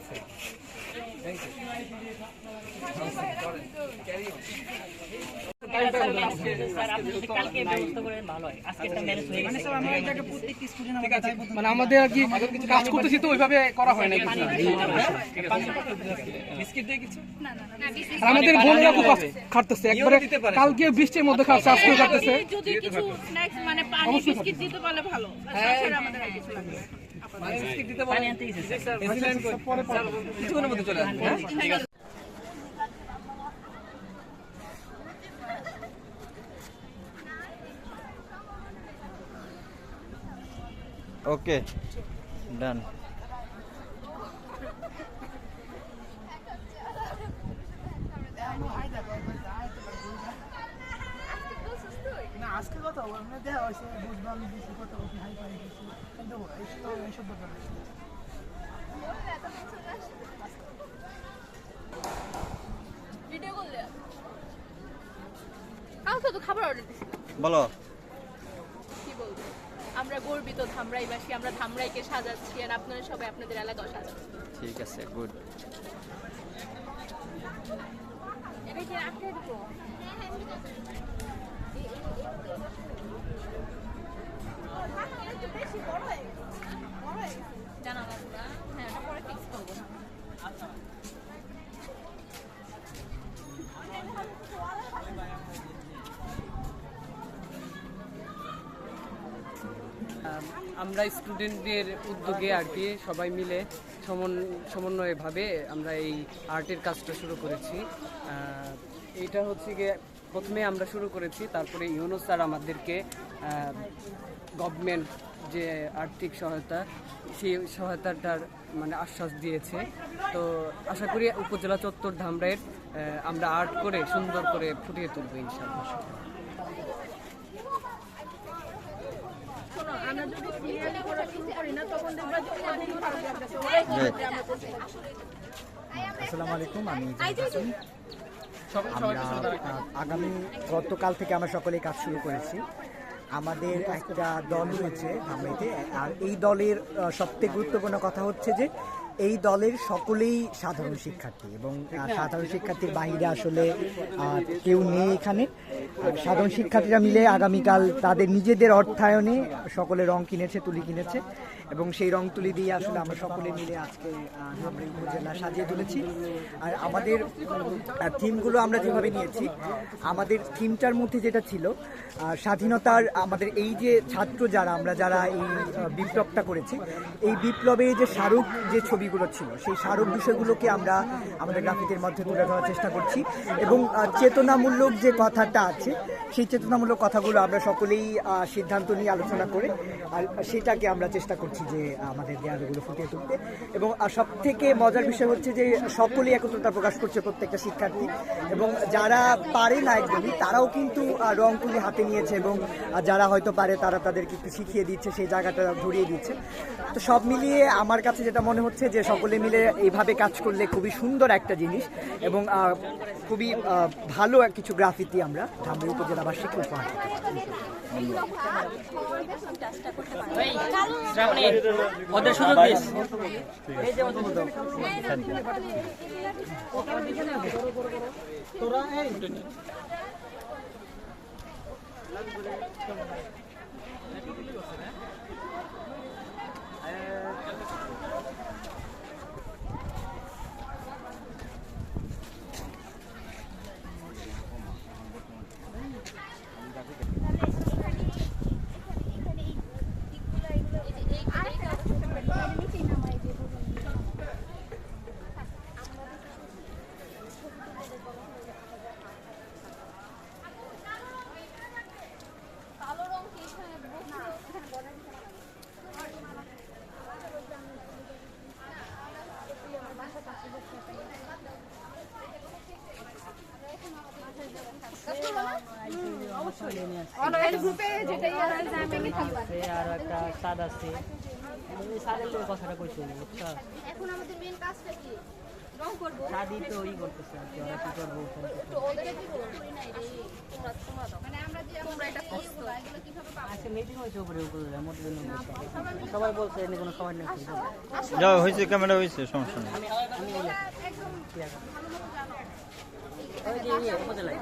আছে, thank you. মানে আমাদের আর কি কাজ করতেছি তো ওইভাবে করা হয় না। বিস্কিট দিয়ে কিছু আর আমাদের বোনেরা খুব খাটতেছে একবারে, কালকে বৃষ্টির মধ্যে খাচ্ছে, আজকেও খাটতেছে। যদি কিছু স্ন্যাক্স মানে পানি বিস্কিট দিতে পারলে ভালো, তাছাড়া আমাদের আর কিছু লাগবে না। মানে বিস্কিট দিতে পারেন, কিছুক্ষণের মধ্যে চলে আসবে। ঠিক আছে। ওকে, ডান। না আজকে কথা আমরা দেখা হয়েছে, বুঝলাম বেশি কথা বলছি, হাই পাই গেছি, কিন্তু এইসব ব্যাপার ভিডিও করলে কালকে তো খাবার অর্ডার দিছি। বলো। কি বলবো, আমরা গর্বিত ধামরাইবাসী, আমরা ধামরাইকে সাজাচ্ছি আর আপনারা সবাই আপনাদের এলাকাও সাজাচ্ছেন। ঠিক আছে, গুড। এটা কি রাখতে দেবো? জানা লাগবে না, হ্যাঁ এটা পরে ফিক্স করবো। আমরা স্টুডেন্টদের উদ্যোগে আর কি সবাই মিলে সমন্বয়ভাবে আমরা এই আর্টের কাজটা শুরু করেছি। এইটা হচ্ছে গিয়ে প্রথমে আমরা শুরু করেছি, তারপরে ইউনুস স্যার আমাদেরকে গভর্নমেন্ট যে আর্থিক সহায়তা, সেই সহায়তাটার মানে আশ্বাস দিয়েছে। তো আশা করি উপজেলা চত্বর ধামরাইয়ের আমরা আর্ট করে সুন্দর করে ফুটিয়ে তুলবো ইনশাআল্লাহ। আমরা যদি ক্লিয়ারলি করা শুরু করি না, তখন দেখবা যে অনেক ভালো লাগছে। ওরাই বলতে আমরা করছি। আসসালামু আলাইকুম, আমি জাহান। আগামী গতকাল থেকে আমরা সকলেই কাজ শুরু করেছি। আমাদের একটা দল রয়েছে ধামরাইতে, আর এই দলের সবথেকে গুরুত্বপূর্ণ কথা হচ্ছে যে এই দলের সকলেই সাধারণ শিক্ষার্থী, এবং সাধারণ শিক্ষার্থীর বাহিরে আসলে কেউ নেই এখানে। সাধারণ শিক্ষার্থীরা মিলে আগামীকাল তাদের নিজেদের অর্থায়নে সকলে রং কিনেছে, তুলি কিনেছে, এবং সেই রং তুলি দিয়ে আসলে আমরা সকলে মিলে আজকে ধামরাই উপজেলা সাজিয়ে তুলেছি। আর আমাদের থিমগুলো আমরা যেভাবে নিয়েছি, আমাদের থিমটার মধ্যে যেটা ছিল স্বাধীনতার, আমাদের এই যে ছাত্র যারা এই বিপ্লবটা করেছে, এই বিপ্লবে যে স্মারক যে ছবিগুলো ছিল, সেই স্মারক বিষয়গুলোকে আমরা আমাদের গ্রাফিকের মধ্যে তুলে ধরার চেষ্টা করছি, এবং চেতনামূলক যে কথাটা আছে সেই চেতনামূলক কথাগুলো আমরা সকলেই সিদ্ধান্ত নিয়ে আলোচনা করে আর সেটাকে আমরা চেষ্টা করছি যে আমাদের দেয়ালগুলো ফুটিয়ে তুলতে। এবং সব থেকে মজার বিষয় হচ্ছে যে সকলেই একত্রতা প্রকাশ করছে, প্রত্যেকটা শিক্ষার্থী, এবং যারা পারে না একদমই তারাও কিন্তু রং তুলি হাতে নিয়েছে, এবং যারা হয়তো পারে তারা তাদেরকে একটু শিখিয়ে দিচ্ছে, সেই জায়গাটা ধরিয়ে দিচ্ছে। তো সব মিলিয়ে আমার কাছে যেটা মনে হচ্ছে যে সকলে মিলে এইভাবে কাজ করলে খুবই সুন্দর একটা জিনিস, এবং খুবই ভালো কিছু গ্রাফিতি আমরা ধামরাই উপজেলাবাসীকে উপহার দিতে পারি। ওদের সুযোগ দিস। অনলাইন গ্রুপে যেটা আর একটা স্বাদ আছে, এই স্বাদের কথাটা কইছি। এখন আমাদের মেইন কাজটা কি? শাদি তো ই করতেছে আর কি, ওরা কি করবো তোমরা এটা করছো আজকে মিটিং হয়েছে উপরে উপরে মোটিভেশন সবাই বলছে এনে কোনো সময় নেই যাও হয়েছে, ক্যামেরা হয়েছে, সমস্যা নেই। ওই যে উপজেলায়